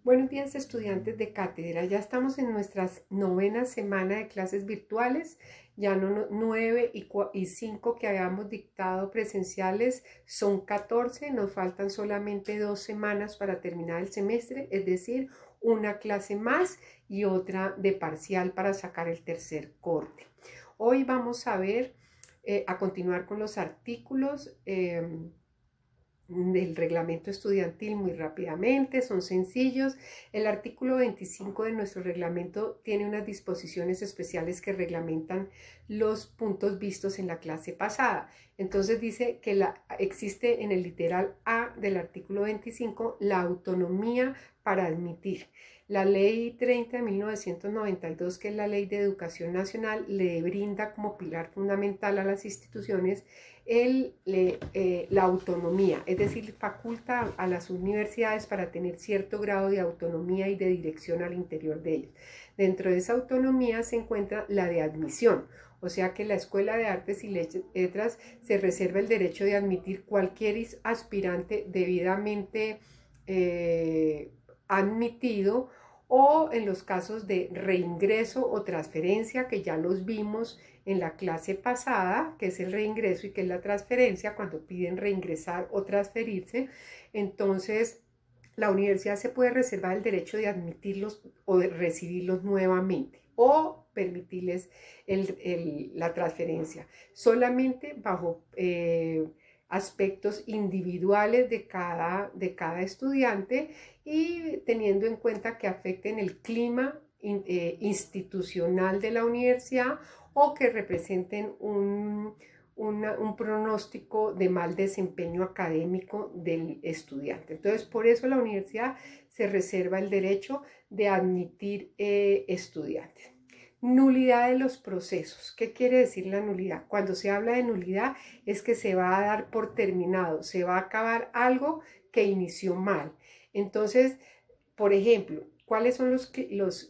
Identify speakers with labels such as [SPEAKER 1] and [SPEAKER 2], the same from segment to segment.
[SPEAKER 1] Buenos días, estudiantes de cátedra. Ya estamos en nuestra novena semana de clases virtuales. Ya no 9 y 5 que habíamos dictado presenciales son 14. Nos faltan solamente 2 semanas para terminar el semestre, es decir, una clase más y otra de parcial para sacar el tercer corte. Hoy vamos a ver, a continuar con los artículos del reglamento estudiantil muy rápidamente, son sencillos. El artículo 25 de nuestro reglamento tiene unas disposiciones especiales que reglamentan los puntos vistos en la clase pasada. Entonces dice que existe en el literal A del artículo 25 la autonomía para admitir. La ley 30 de 1992, que es la ley de educación nacional, le brinda como pilar fundamental a las instituciones la autonomía, es decir, faculta a las universidades para tener cierto grado de autonomía y de dirección al interior de ellas. Dentro de esa autonomía se encuentra la de admisión, o sea que la Escuela de Artes y Letras se reserva el derecho de admitir cualquier aspirante debidamente admitido, o en los casos de reingreso o transferencia, que ya los vimos en la clase pasada, que es el reingreso y que es la transferencia, cuando piden reingresar o transferirse. Entonces la universidad se puede reservar el derecho de admitirlos o de recibirlos nuevamente, o permitirles la transferencia, solamente bajo aspectos individuales de cada estudiante, y teniendo en cuenta que afecten el clima institucional de la universidad, o que representen un pronóstico de mal desempeño académico del estudiante. Entonces, por eso la universidad se reserva el derecho de admitir estudiantes. Nulidad de los procesos. ¿Qué quiere decir la nulidad? Cuando se habla de nulidad es que se va a dar por terminado, se va a acabar algo que inició mal. Entonces, por ejemplo, ¿cuáles son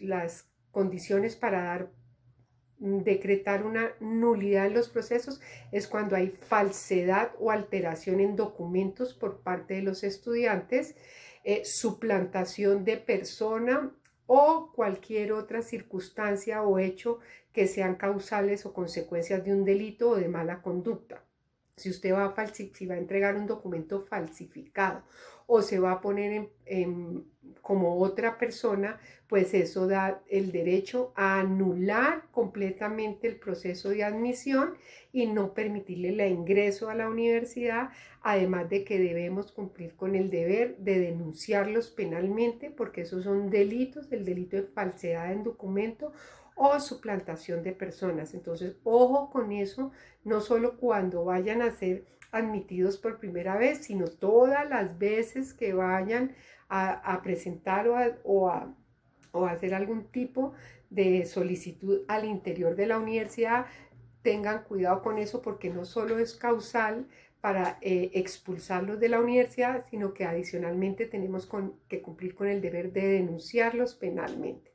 [SPEAKER 1] las condiciones para decretar una nulidad en los procesos? Es cuando hay falsedad o alteración en documentos por parte de los estudiantes, suplantación de persona o cualquier otra circunstancia o hecho que sean causales o consecuencias de un delito o de mala conducta. Si usted si va a entregar un documento falsificado o se va a poner como otra persona, pues eso da el derecho a anular completamente el proceso de admisión y no permitirle el ingreso a la universidad, además de que debemos cumplir con el deber de denunciarlos penalmente, porque esos son delitos, el delito de falsedad en documento o suplantación de personas. Entonces, ojo con eso, no solo cuando vayan a ser admitidos por primera vez, sino todas las veces que vayan a presentar o a hacer algún tipo de solicitud al interior de la universidad. Tengan cuidado con eso, porque no solo es causal para expulsarlos de la universidad, sino que adicionalmente tenemos que cumplir con el deber de denunciarlos penalmente.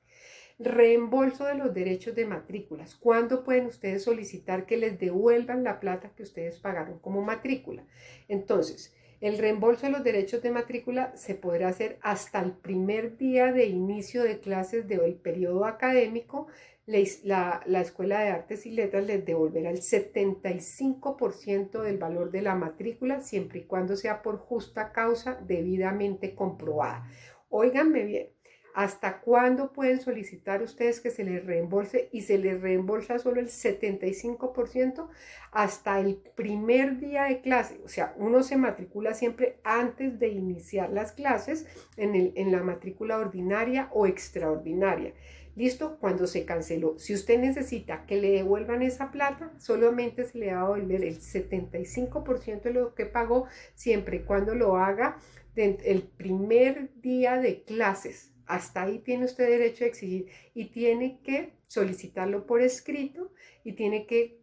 [SPEAKER 1] Reembolso de los derechos de matrículas. ¿Cuándo pueden ustedes solicitar que les devuelvan la plata que ustedes pagaron como matrícula? Entonces, el reembolso de los derechos de matrícula se podrá hacer hasta el primer día de inicio de clases del periodo académico. La Escuela de Artes y Letras les devolverá el 75% del valor de la matrícula, siempre y cuando sea por justa causa debidamente comprobada. Óiganme bien. ¿Hasta cuándo pueden solicitar ustedes que se les reembolse? Y se les reembolsa solo el 75%, hasta el primer día de clase. O sea, uno se matricula siempre antes de iniciar las clases en la matrícula ordinaria o extraordinaria. ¿Listo? Cuando se canceló. Si usted necesita que le devuelvan esa plata, solamente se le va a devolver el 75% de lo que pagó, siempre y cuando lo haga el primer día de clases. Hasta ahí tiene usted derecho a exigir, y tiene que solicitarlo por escrito, y tiene que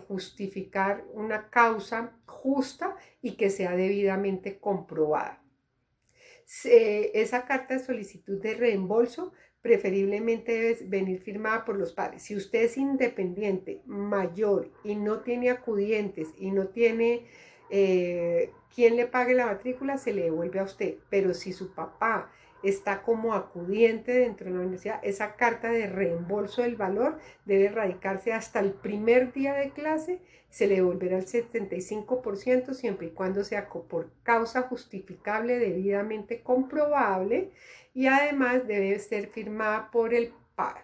[SPEAKER 1] justificar una causa justa y que sea debidamente comprobada. Esa carta de solicitud de reembolso preferiblemente debe venir firmada por los padres. Si usted es independiente, mayor, y no tiene acudientes y no tiene quien le pague la matrícula, se le devuelve a usted. Pero si su papá está como acudiente dentro de la universidad, esa carta de reembolso del valor debe radicarse hasta el primer día de clase, se le devolverá el 75% siempre y cuando sea por causa justificable debidamente comprobable y además debe ser firmada por el padre.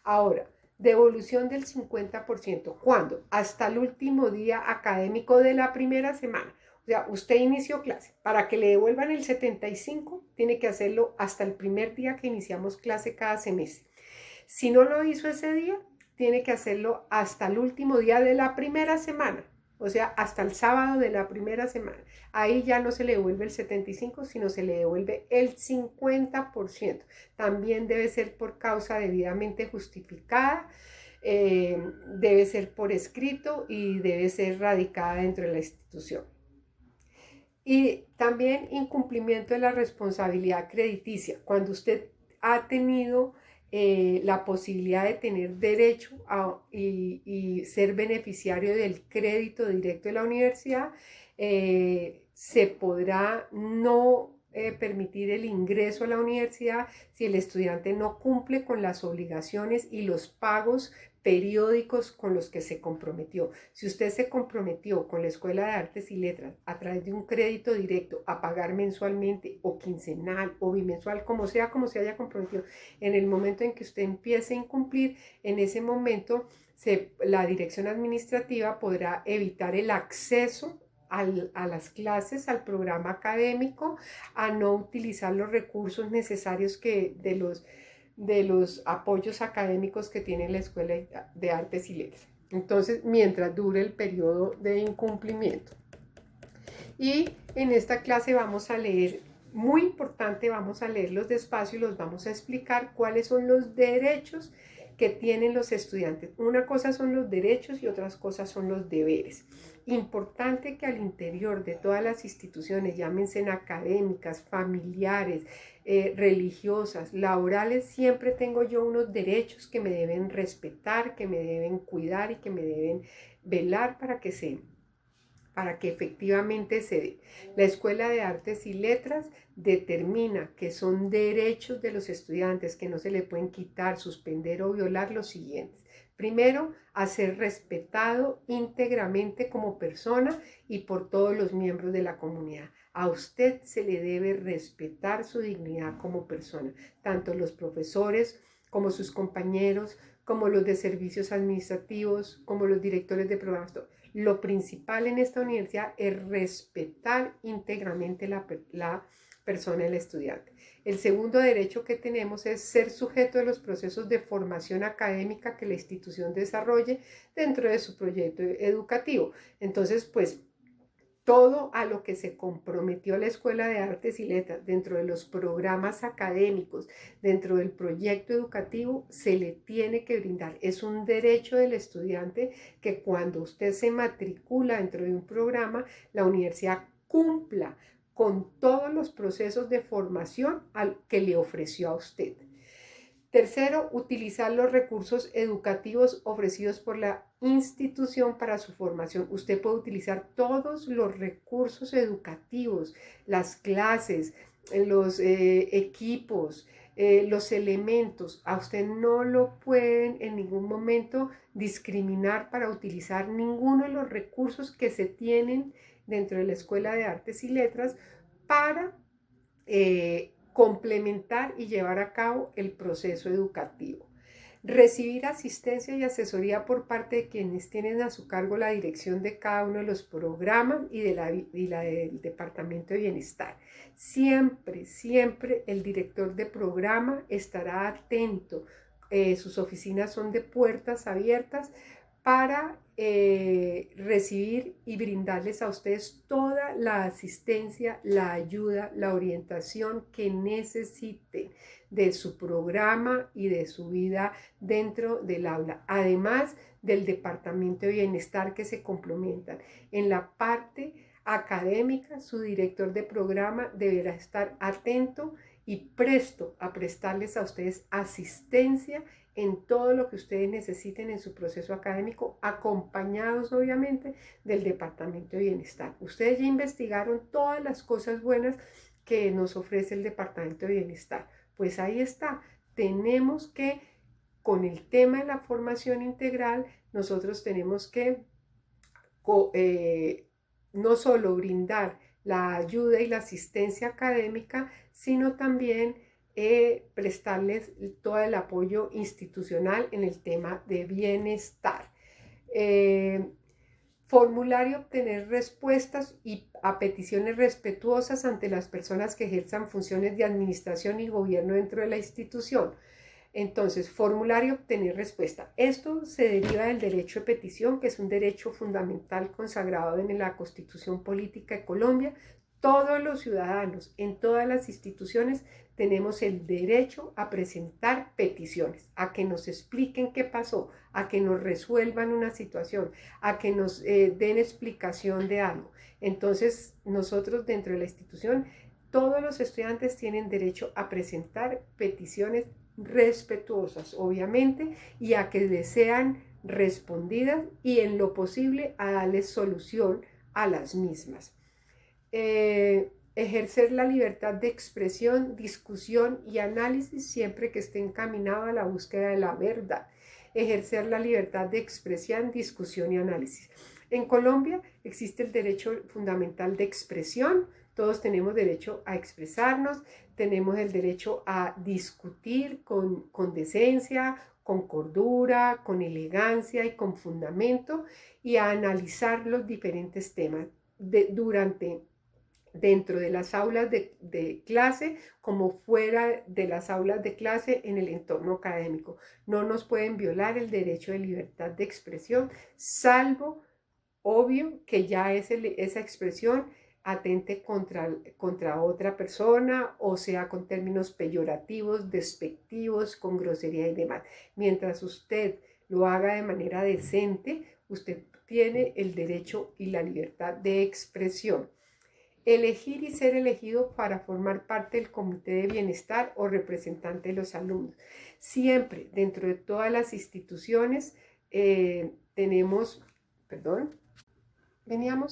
[SPEAKER 1] Ahora, devolución del 50%. ¿Cuándo? Hasta el último día académico de la primera semana. O sea, usted inició clase. Para que le devuelvan el 75, tiene que hacerlo hasta el primer día que iniciamos clase cada semestre. Si no lo hizo ese día, tiene que hacerlo hasta el último día de la primera semana. O sea, hasta el sábado de la primera semana. Ahí ya no se le devuelve el 75, sino se le devuelve el 50%. También debe ser por causa debidamente justificada, debe ser por escrito y debe ser radicada dentro de la institución. Y también incumplimiento de la responsabilidad crediticia. Cuando usted ha tenido la posibilidad de tener derecho y ser beneficiario del crédito directo de la universidad, se podrá no permitir el ingreso a la universidad si el estudiante no cumple con las obligaciones y los pagos periódicos con los que se comprometió. Si usted se comprometió con la Escuela de Artes y Letras a través de un crédito directo a pagar mensualmente o quincenal o bimensual, como se haya comprometido, en el momento en que usted empiece a incumplir, en ese momento la dirección administrativa podrá evitar el acceso a las clases, al programa académico, a no utilizar los recursos necesarios de los apoyos académicos que tiene la Escuela de Artes y Letras. Entonces, mientras dure el periodo de incumplimiento. Y en esta clase vamos a leer, muy importante, vamos a leerlos despacio y los vamos a explicar cuáles son los derechos que tienen los estudiantes. Una cosa son los derechos y otras cosas son los deberes. Importante que al interior de todas las instituciones, llámense académicas, familiares, religiosas, laborales, siempre tengo yo unos derechos que me deben respetar, que me deben cuidar y que me deben velar para que efectivamente se dé. La Escuela de Artes y Letras determina que son derechos de los estudiantes que no se le pueden quitar, suspender o violar los siguientes. Primero, a ser respetado íntegramente como persona y por todos los miembros de la comunidad. A usted se le debe respetar su dignidad como persona, tanto los profesores como sus compañeros, como los de servicios administrativos, como los directores de programas. Lo principal en esta universidad es respetar íntegramente la persona del estudiante. El segundo derecho que tenemos es ser sujeto de los procesos de formación académica que la institución desarrolle dentro de su proyecto educativo. Entonces, pues, todo a lo que se comprometió la Escuela de Artes y Letras dentro de los programas académicos, dentro del proyecto educativo, se le tiene que brindar. Es un derecho del estudiante que cuando usted se matricula dentro de un programa, la universidad cumpla con todos los procesos de formación que le ofreció a usted. Tercero, utilizar los recursos educativos ofrecidos por la institución para su formación. Usted puede utilizar todos los recursos educativos, las clases, los equipos, los elementos. A usted no lo pueden en ningún momento discriminar para utilizar ninguno de los recursos que se tienen dentro de la Escuela de Artes y Letras para complementar y llevar a cabo el proceso educativo. Recibir asistencia y asesoría por parte de quienes tienen a su cargo la dirección de cada uno de los programas y la del Departamento de Bienestar. Siempre, siempre el director de programa estará atento. Sus oficinas son de puertas abiertas para recibir y brindarles a ustedes toda la asistencia, la ayuda, la orientación que necesiten de su programa y de su vida dentro del aula, además del Departamento de Bienestar que se complementan. En la parte académica, su director de programa deberá estar atento y presto a prestarles a ustedes asistencia en todo lo que ustedes necesiten en su proceso académico, acompañados obviamente del Departamento de Bienestar. Ustedes ya investigaron todas las cosas buenas que nos ofrece el Departamento de Bienestar. Pues ahí está, tenemos que, con el tema de la formación integral, nosotros tenemos que no solo brindar la ayuda y la asistencia académica, sino también prestarles todo el apoyo institucional en el tema de bienestar. Formular y obtener respuestas a peticiones respetuosas ante las personas que ejerzan funciones de administración y gobierno dentro de la institución. Entonces, formular y obtener respuesta. Esto se deriva del derecho de petición, que es un derecho fundamental consagrado en la Constitución Política de Colombia. Todos los ciudadanos en todas las instituciones tenemos el derecho a presentar peticiones, a que nos expliquen qué pasó, a que nos resuelvan una situación, a que nos den explicación de algo. Entonces, nosotros dentro de la institución, todos los estudiantes tienen derecho a presentar peticiones respetuosas, obviamente, y a que les sean respondidas y en lo posible a darles solución a las mismas. Ejercer la libertad de expresión, discusión y análisis siempre que esté encaminado a la búsqueda de la verdad. Ejercer la libertad de expresión, discusión y análisis. En Colombia existe el derecho fundamental de expresión. Todos tenemos derecho a expresarnos, tenemos el derecho a discutir con decencia, con cordura, con elegancia y con fundamento, y a analizar los diferentes temas dentro de las aulas de clase como fuera de las aulas de clase en el entorno académico. No nos pueden violar el derecho de libertad de expresión, salvo, obvio, que ya esa expresión atente contra otra persona, o sea, con términos peyorativos, despectivos, con grosería y demás. Mientras usted lo haga de manera decente, usted tiene el derecho y la libertad de expresión. Elegir y ser elegido para formar parte del comité de bienestar o representante de los alumnos. Siempre dentro de todas las instituciones veníamos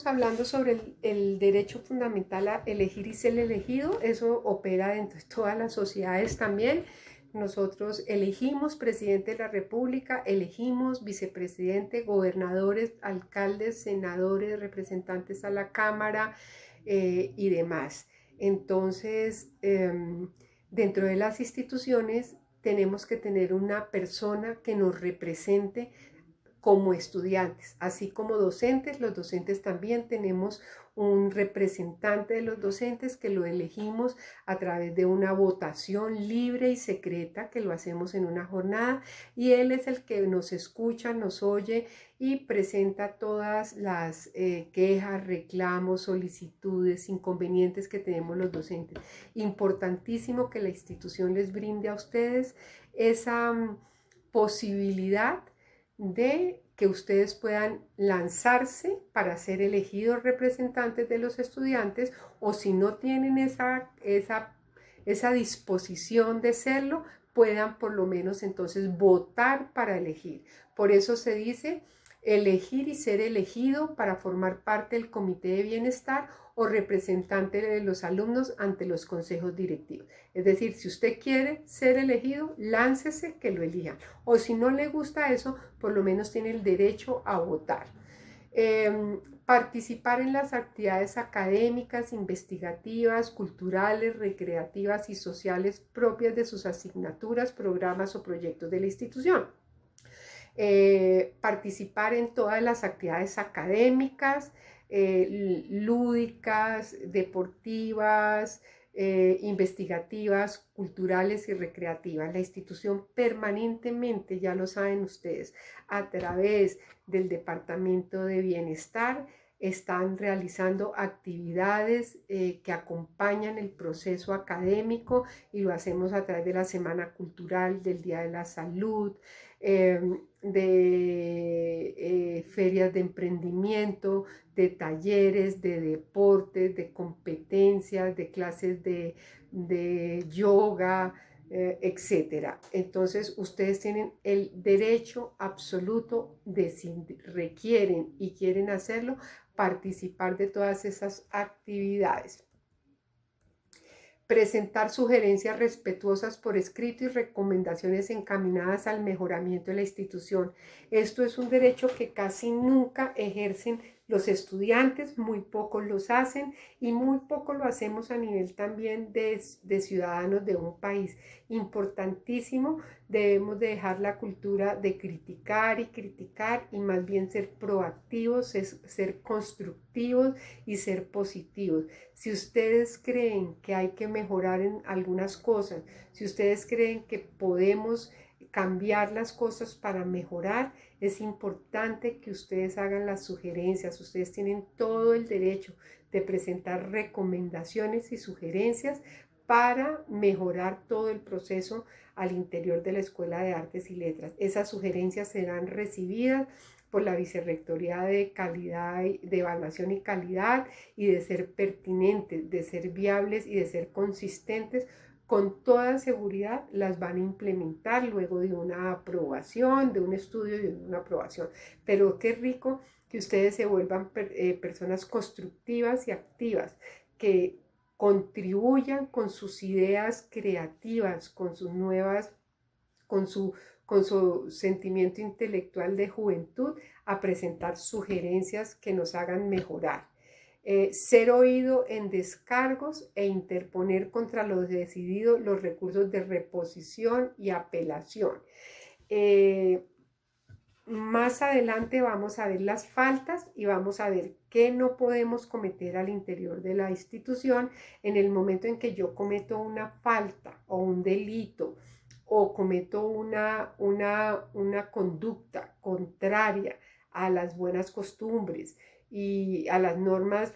[SPEAKER 1] hablando sobre el derecho fundamental a elegir y ser elegido. Eso opera dentro de todas las sociedades también. Nosotros elegimos presidente de la República, elegimos vicepresidente, gobernadores, alcaldes, senadores, representantes a la Cámara, y demás. Entonces, dentro de las instituciones tenemos que tener una persona que nos represente como estudiantes, así como docentes. Los docentes también tenemos un representante de los docentes que lo elegimos a través de una votación libre y secreta que lo hacemos en una jornada, y él es el que nos escucha, nos oye y presenta todas las quejas, reclamos, solicitudes, inconvenientes que tenemos los docentes. Importantísimo que la institución les brinde a ustedes esa posibilidad de que ustedes puedan lanzarse para ser elegidos representantes de los estudiantes, o si no tienen esa disposición de serlo, puedan por lo menos entonces votar para elegir. Por eso se dice elegir y ser elegido para formar parte del comité de bienestar o representante de los alumnos ante los consejos directivos. Es decir, si usted quiere ser elegido, láncese, que lo elijan. O si no le gusta eso, por lo menos tiene el derecho a votar. Participar en las actividades académicas, investigativas, culturales, recreativas y sociales propias de sus asignaturas, programas o proyectos de la institución. Participar en todas las actividades académicas, lúdicas, deportivas, investigativas, culturales y recreativas. La institución permanentemente, ya lo saben ustedes, a través del Departamento de Bienestar, están realizando actividades que acompañan el proceso académico, y lo hacemos a través de la Semana Cultural, del Día de la Salud, de ferias de emprendimiento, de talleres, de deportes, de competencias, de clases de yoga, etcétera. Entonces, ustedes tienen el derecho absoluto de, si requieren y quieren hacerlo, participar de todas esas actividades. presentar sugerencias respetuosas por escrito y recomendaciones encaminadas al mejoramiento de la institución. Esto es un derecho que casi nunca ejercen los estudiantes, muy pocos los hacen y muy poco lo hacemos a nivel también de ciudadanos de un país. Importantísimo, debemos de dejar la cultura de criticar y más bien ser proactivos, ser constructivos y ser positivos. Si ustedes creen que hay que mejorar en algunas cosas, si ustedes creen que podemos cambiar las cosas para mejorar, es importante que ustedes hagan las sugerencias. Ustedes tienen todo el derecho de presentar recomendaciones y sugerencias para mejorar todo el proceso al interior de la Escuela de Artes y Letras. Esas sugerencias serán recibidas por la Vicerrectoría de Calidad, de Evaluación y Calidad, y de ser pertinentes, de ser viables y de ser consistentes. Con toda seguridad las van a implementar luego de una aprobación, de un estudio y de una aprobación. Pero qué rico que ustedes se vuelvan personas constructivas y activas, que contribuyan con sus ideas creativas, con sus nuevas, con su sentimiento intelectual de juventud, a presentar sugerencias que nos hagan mejorar. Ser oído en descargos e interponer contra lo decidido los recursos de reposición y apelación. Más adelante vamos a ver las faltas y vamos a ver qué no podemos cometer al interior de la institución en el momento en que yo cometo una falta o un delito o cometo una conducta contraria a las buenas costumbres y a las normas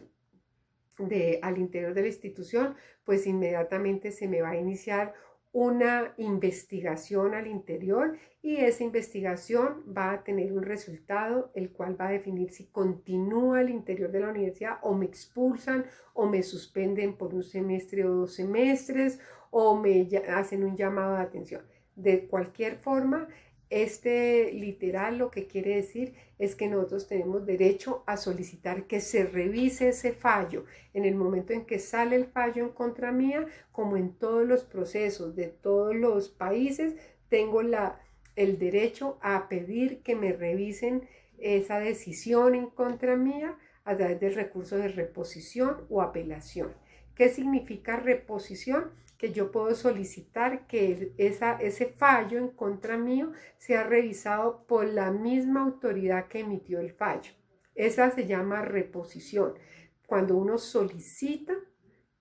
[SPEAKER 1] al interior de la institución, pues inmediatamente se me va a iniciar una investigación al interior y esa investigación va a tener un resultado el cual va a definir si continúa al interior de la universidad o me expulsan o me suspenden por un semestre o 2 semestres o me hacen un llamado de atención. De cualquier forma, este literal lo que quiere decir es que nosotros tenemos derecho a solicitar que se revise ese fallo. En el momento en que sale el fallo en contra mía, como en todos los procesos de todos los países, tengo el derecho a pedir que me revisen esa decisión en contra mía a través del recurso de reposición o apelación. ¿Qué significa reposición? Que yo puedo solicitar que ese fallo en contra mío sea revisado por la misma autoridad que emitió el fallo. Esa se llama reposición. Cuando uno solicita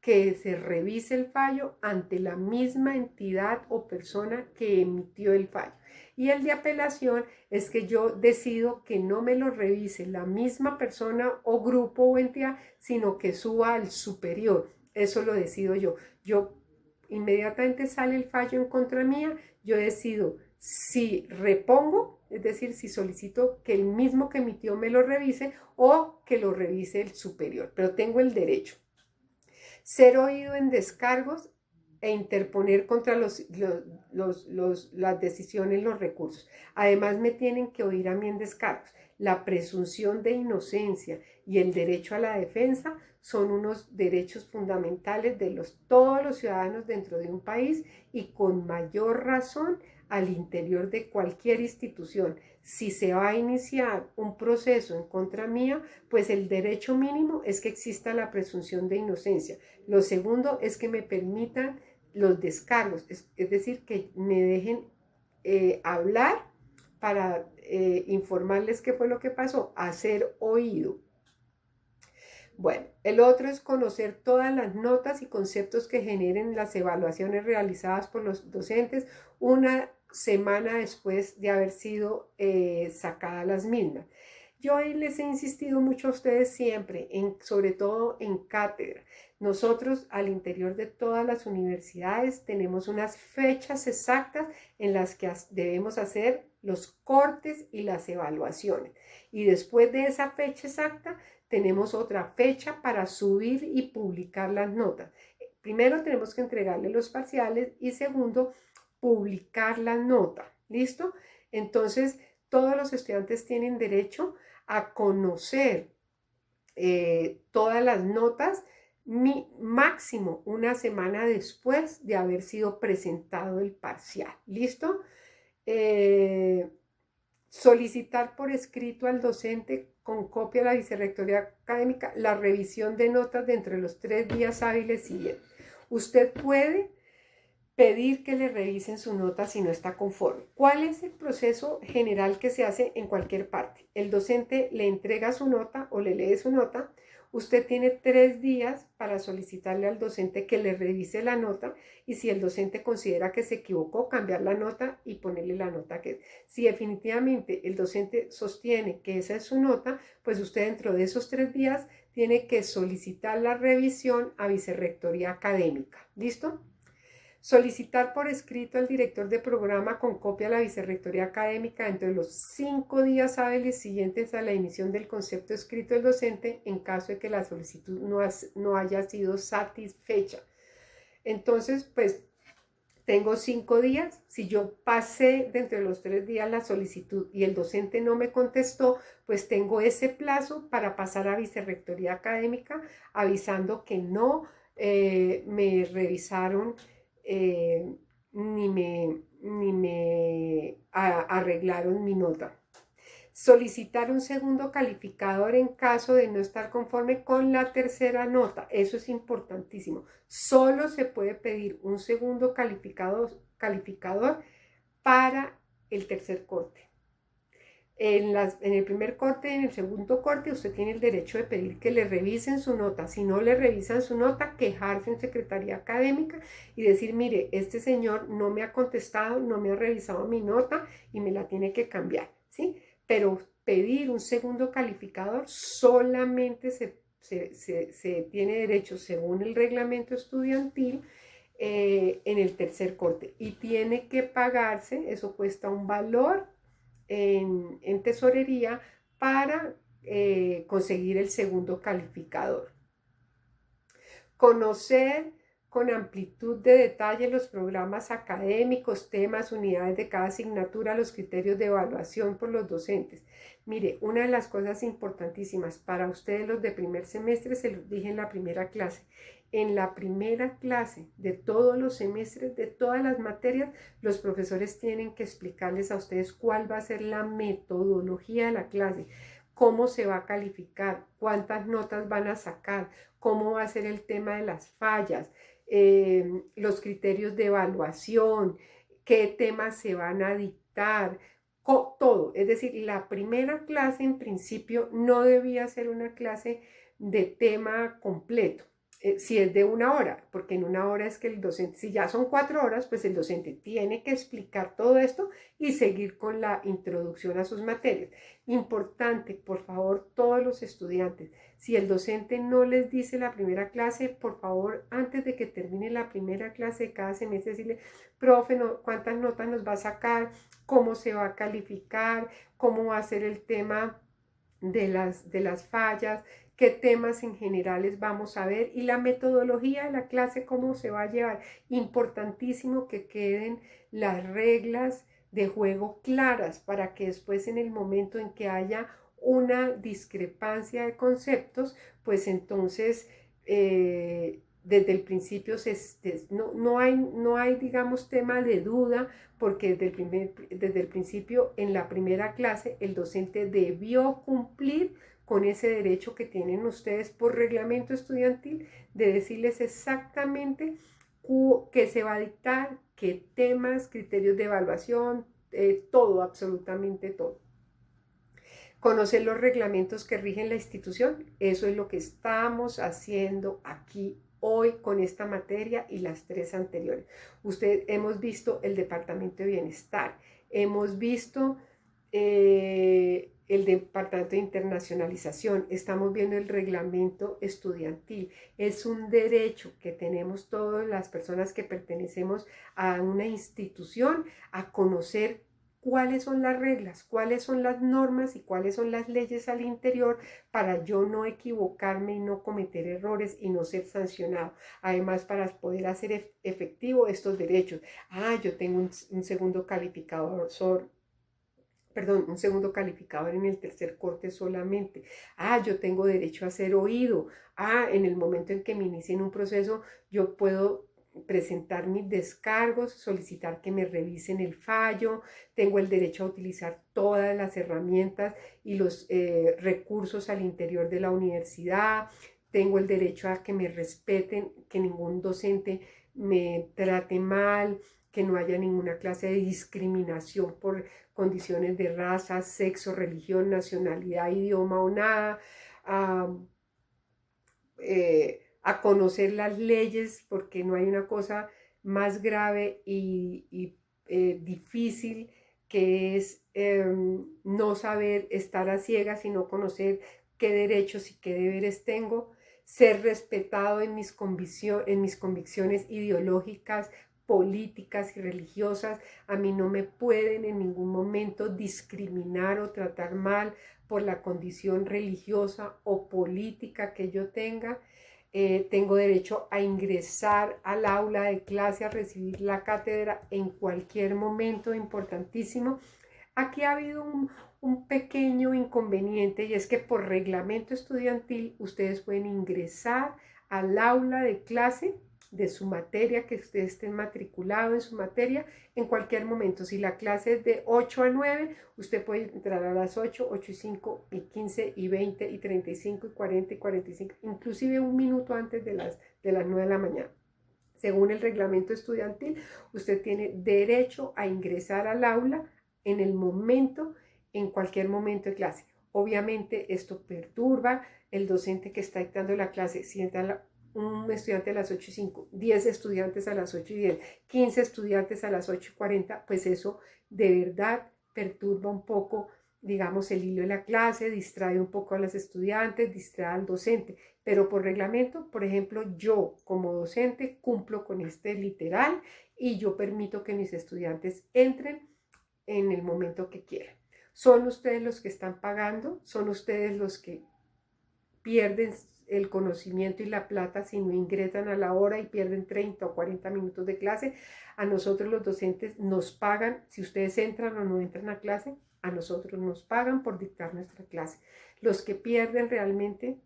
[SPEAKER 1] que se revise el fallo ante la misma entidad o persona que emitió el fallo. Y el de apelación es que yo decido que no me lo revise la misma persona o grupo o entidad, sino que suba al superior. Eso lo decido yo. Yo inmediatamente sale el fallo en contra mía, yo decido si repongo, es decir, si solicito que el mismo que emitió me lo revise o que lo revise el superior, pero tengo el derecho. Ser oído en descargos e interponer contra las decisiones los recursos. Además, me tienen que oír a mí en descargos. La presunción de inocencia y el derecho a la defensa son unos derechos fundamentales de todos los ciudadanos dentro de un país y con mayor razón al interior de cualquier institución. Si se va a iniciar un proceso en contra mía, pues el derecho mínimo es que exista la presunción de inocencia. Lo segundo es que me permitan los descargos, es decir, que me dejen hablar para informarles qué fue lo que pasó, hacer oído. Bueno, el otro es conocer todas las notas y conceptos que generen las evaluaciones realizadas por los docentes una semana después de haber sido sacadas las mismas. Yo ahí les he insistido mucho a ustedes siempre, sobre todo en cátedra. Nosotros al interior de todas las universidades tenemos unas fechas exactas en las que debemos hacer los cortes y las evaluaciones. Y después de esa fecha exacta, tenemos otra fecha para subir y publicar las notas. Primero tenemos que entregarle los parciales y segundo, publicar la nota. ¿Listo? Entonces, todos los estudiantes tienen derecho a conocer todas las notas máximo una semana después de haber sido presentado el parcial. ¿Listo? Solicitar por escrito al docente con copia a la vicerrectoría académica la revisión de notas dentro de los 3 días hábiles siguientes. Usted puede pedir que le revisen su nota si no está conforme. ¿Cuál es el proceso general que se hace en cualquier parte? El docente le entrega su nota o le lee su nota. Usted tiene 3 días para solicitarle al docente que le revise la nota y si el docente considera que se equivocó, cambiar la nota y ponerle la nota que es. Si definitivamente el docente sostiene que esa es su nota, pues usted dentro de esos 3 días tiene que solicitar la revisión a vicerrectoría académica. ¿Listo? Solicitar por escrito al director de programa con copia a la vicerrectoría académica dentro de los 5 días hábiles siguientes a la emisión del concepto escrito del docente en caso de que la solicitud no haya sido satisfecha. Entonces, pues tengo 5 días. Si yo pasé dentro de los 3 días la solicitud y el docente no me contestó, pues tengo ese plazo para pasar a vicerrectoría académica avisando que no me revisaron ni me arreglaron mi nota. Solicitar un segundo calificador en caso de no estar conforme con la tercera nota. Eso es importantísimo. Solo se puede pedir un segundo calificador para el tercer corte. En el primer corte y en el segundo corte usted tiene el derecho de pedir que le revisen su nota. Si no le revisan su nota, quejarse en secretaría académica y decir, mire, este señor no me ha contestado, no me ha revisado mi nota y me la tiene que cambiar, ¿sí? Pero pedir un segundo calificador solamente se tiene derecho según el reglamento estudiantil en el tercer corte y tiene que pagarse, eso cuesta un valor en tesorería para conseguir el segundo calificador. Conocer con amplitud de detalle los programas académicos, temas, unidades de cada asignatura, los criterios de evaluación por los docentes. Mire, una de las cosas importantísimas para ustedes los de primer semestre, se los dije en la primera clase, en la primera clase de todos los semestres, de todas las materias, los profesores tienen que explicarles a ustedes cuál va a ser la metodología de la clase, cómo se va a calificar, cuántas notas van a sacar, cómo va a ser el tema de las fallas, los criterios de evaluación, qué temas se van a dictar, todo. Es decir, la primera clase en principio no debía ser una clase de tema completo. Si es de 1 hora, porque en 1 hora es que el docente, si ya son 4 horas, pues el docente tiene que explicar todo esto y seguir con la introducción a sus materias. Importante, por favor, todos los estudiantes, si el docente no les dice la primera clase, por favor, antes de que termine la primera clase de cada semestre, decirle, profe, ¿cuántas notas nos va a sacar? ¿Cómo se va a calificar? ¿Cómo va a ser el tema de las fallas? ¿Qué temas en generales vamos a ver? Y la metodología de la clase, ¿cómo se va a llevar? Importantísimo que queden las reglas de juego claras para que después en el momento en que haya una discrepancia de conceptos, pues entonces desde el principio no hay, digamos, tema de duda, porque desde el principio en la primera clase el docente debió cumplir con ese derecho que tienen ustedes por reglamento estudiantil de decirles exactamente qué se va a dictar, qué temas, criterios de evaluación, todo, absolutamente todo. Conocer los reglamentos que rigen la institución, eso es lo que estamos haciendo aquí hoy con esta materia y las 3 anteriores. Hemos visto el Departamento de Bienestar, hemos visto el Departamento de Internacionalización, estamos viendo el reglamento estudiantil. Es un derecho que tenemos todas las personas que pertenecemos a una institución a conocer cuáles son las reglas, cuáles son las normas y cuáles son las leyes al interior para yo no equivocarme y no cometer errores y no ser sancionado. Además, para poder hacer efectivo estos derechos. Yo tengo un segundo calificador perdón, un segundo calificador en el tercer corte solamente. Yo tengo derecho a ser oído. En el momento en que me inicien un proceso, yo puedo presentar mis descargos, solicitar que me revisen el fallo, tengo el derecho a utilizar todas las herramientas y los recursos al interior de la universidad, tengo el derecho a que me respeten, que ningún docente me trate mal, que no haya ninguna clase de discriminación por condiciones de raza, sexo, religión, nacionalidad, idioma o nada, a conocer las leyes, porque no hay una cosa más grave y difícil que es no saber estar a ciegas y no conocer qué derechos y qué deberes tengo, ser respetado en mis convicciones ideológicas, políticas y religiosas. A mí no me pueden en ningún momento discriminar o tratar mal por la condición religiosa o política que yo tenga. Tengo derecho a ingresar al aula de clase, a recibir la cátedra en cualquier momento, importantísimo. Aquí ha habido un pequeño inconveniente, y es que por reglamento estudiantil ustedes pueden ingresar al aula de clase de su materia, que ustedes estén matriculados en su materia en cualquier momento. Si la clase es de 8 a 9, usted puede entrar a las 8, 8 y 5 y 15 y 20 y 35 y 40 y 45, inclusive un minuto antes de las 9 de la mañana. Según el reglamento estudiantil, usted tiene derecho a ingresar al aula en el momento, en cualquier momento de clase. Obviamente esto perturba el docente que está dictando la clase. Si entra un estudiante a las 8 y 5, 10 estudiantes a las 8 y 10, 15 estudiantes a las 8 y 40, pues eso de verdad perturba un poco, digamos, el hilo de la clase, distrae un poco a los estudiantes, distrae al docente. Pero por reglamento, por ejemplo, yo como docente cumplo con este literal y yo permito que mis estudiantes entren en el momento que quieran. Son ustedes los que están pagando, son ustedes los que pierden el conocimiento y la plata si no ingresan a la hora y pierden 30 o 40 minutos de clase. A nosotros los docentes nos pagan, si ustedes entran o no entran a clase, a nosotros nos pagan por dictar nuestra clase. Los que pierden realmente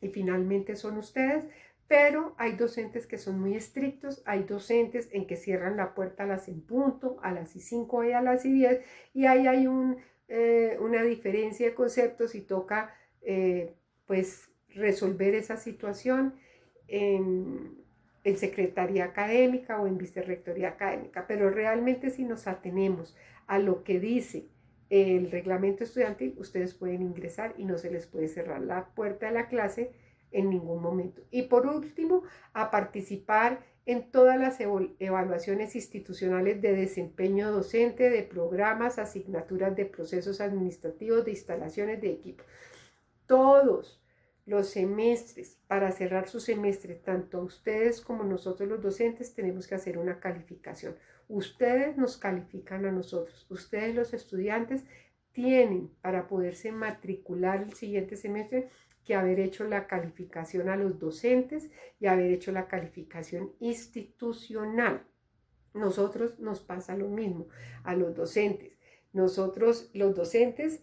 [SPEAKER 1] y finalmente son ustedes, pero hay docentes que son muy estrictos, hay docentes en que cierran la puerta a las en punto, a las y 5 y a las y 10, y ahí hay una diferencia de conceptos y toca pues resolver esa situación en secretaría académica o en vicerrectoría académica, pero realmente si nos atenemos a lo que dice el reglamento estudiantil, ustedes pueden ingresar y no se les puede cerrar la puerta de la clase en ningún momento. Y por último, a participar en todas las evaluaciones institucionales de desempeño docente, de programas, asignaturas de procesos administrativos, de instalaciones de equipo. Todos los semestres, para cerrar su semestre, tanto ustedes como nosotros los docentes tenemos que hacer una calificación. Ustedes nos califican a nosotros, ustedes los estudiantes tienen para poderse matricular el siguiente semestre que haber hecho la calificación a los docentes y haber hecho la calificación institucional. Nosotros nos pasa lo mismo a los docentes. Nosotros los docentes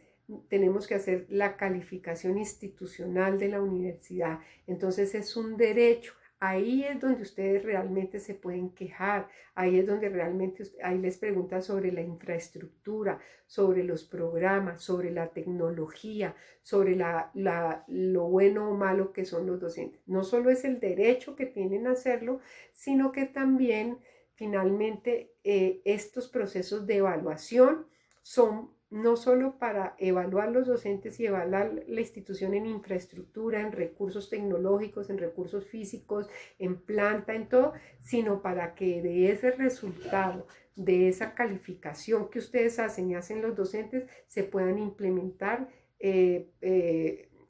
[SPEAKER 1] tenemos que hacer la calificación institucional de la universidad. Entonces es un derecho. Ahí es donde ustedes realmente se pueden quejar, ahí es donde realmente ahí les preguntan sobre la infraestructura, sobre los programas, sobre la tecnología, sobre lo bueno o malo que son los docentes. No solo es el derecho que tienen a hacerlo, sino que también finalmente estos procesos de evaluación son no solo para evaluar los docentes y evaluar la institución en infraestructura, en recursos tecnológicos, en recursos físicos, en planta, en todo, sino para que de ese resultado, de esa calificación que ustedes hacen y hacen los docentes, se puedan implementar,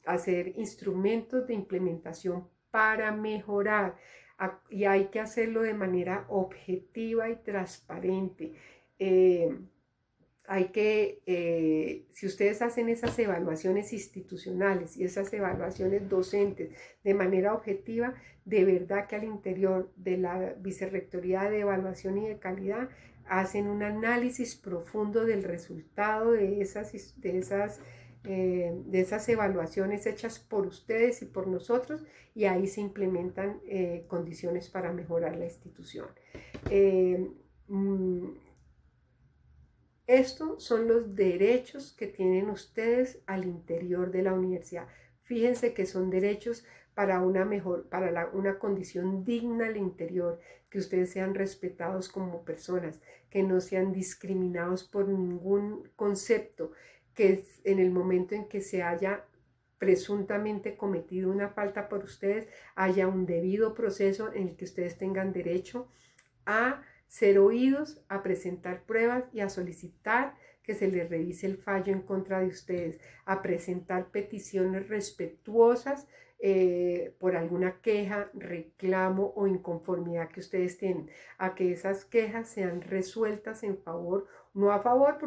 [SPEAKER 1] hacer instrumentos de implementación para mejorar. Y hay que hacerlo de manera objetiva y transparente. hay que, si ustedes hacen esas evaluaciones institucionales y esas evaluaciones docentes de manera objetiva, de verdad que al interior de la Vicerrectoría de Evaluación y de Calidad hacen un análisis profundo del resultado de esas evaluaciones hechas por ustedes y por nosotros, y ahí se implementan condiciones para mejorar la institución. Estos son los derechos que tienen ustedes al interior de la universidad. Fíjense que son derechos para una condición digna al interior, que ustedes sean respetados como personas, que no sean discriminados por ningún concepto, que en el momento en que se haya presuntamente cometido una falta por ustedes, haya un debido proceso en el que ustedes tengan derecho a ser oídos, a presentar pruebas y a solicitar que se les revise el fallo en contra de ustedes, a presentar peticiones respetuosas por alguna queja, reclamo o inconformidad que ustedes tienen, a que esas quejas sean resueltas en favor, no a favor,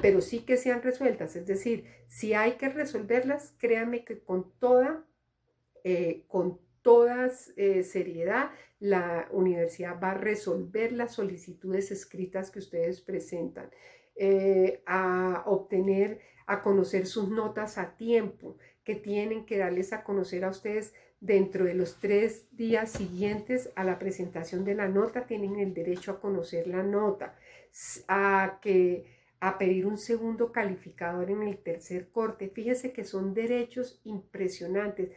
[SPEAKER 1] pero sí que sean resueltas. Es decir, si hay que resolverlas, créanme que con toda seriedad, la universidad va a resolver las solicitudes escritas que ustedes presentan, a obtener, a conocer sus notas a tiempo, que tienen que darles a conocer a ustedes dentro de los 3 días siguientes a la presentación de la nota. Tienen el derecho a conocer la nota, a pedir un segundo calificador en el tercer corte. Fíjense que son derechos impresionantes.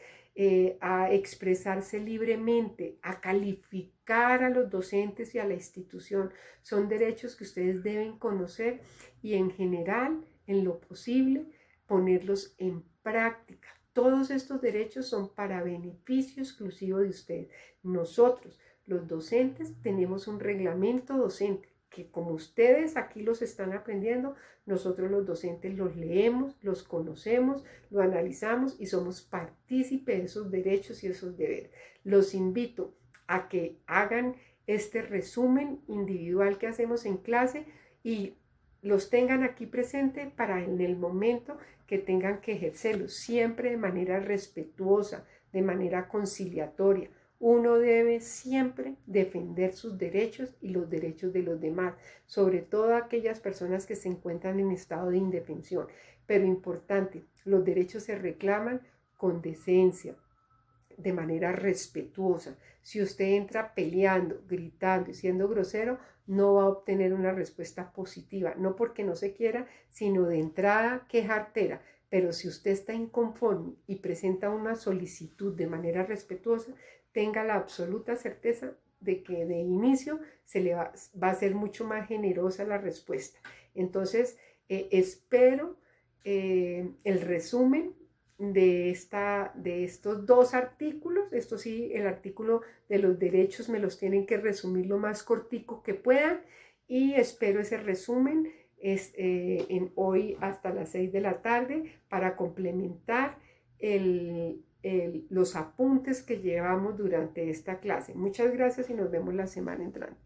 [SPEAKER 1] A expresarse libremente, a calificar a los docentes y a la institución. Son derechos que ustedes deben conocer y en general, en lo posible, ponerlos en práctica. Todos estos derechos son para beneficio exclusivo de ustedes. Nosotros, los docentes, tenemos un reglamento docente que, como ustedes aquí los están aprendiendo, nosotros los docentes los leemos, los conocemos, lo analizamos y somos partícipes de esos derechos y esos deberes. Los invito a que hagan este resumen individual que hacemos en clase y los tengan aquí presente para en el momento que tengan que ejercerlos, siempre de manera respetuosa, de manera conciliatoria. Uno debe siempre defender sus derechos y los derechos de los demás, sobre todo aquellas personas que se encuentran en estado de indefensión. Pero importante, los derechos se reclaman con decencia, de manera respetuosa. Si usted entra peleando, gritando y siendo grosero, no va a obtener una respuesta positiva, no porque no se quiera, sino de entrada quejartera. Pero si usted está inconforme y presenta una solicitud de manera respetuosa, tenga la absoluta certeza de que de inicio va a ser mucho más generosa la respuesta. Entonces, espero el resumen de estos 2 artículos. Esto sí, el artículo de los derechos me los tienen que resumir lo más cortico que puedan, y espero ese resumen en hoy hasta las 6 de la tarde para complementar los apuntes que llevamos durante esta clase. Muchas gracias y nos vemos la semana entrante.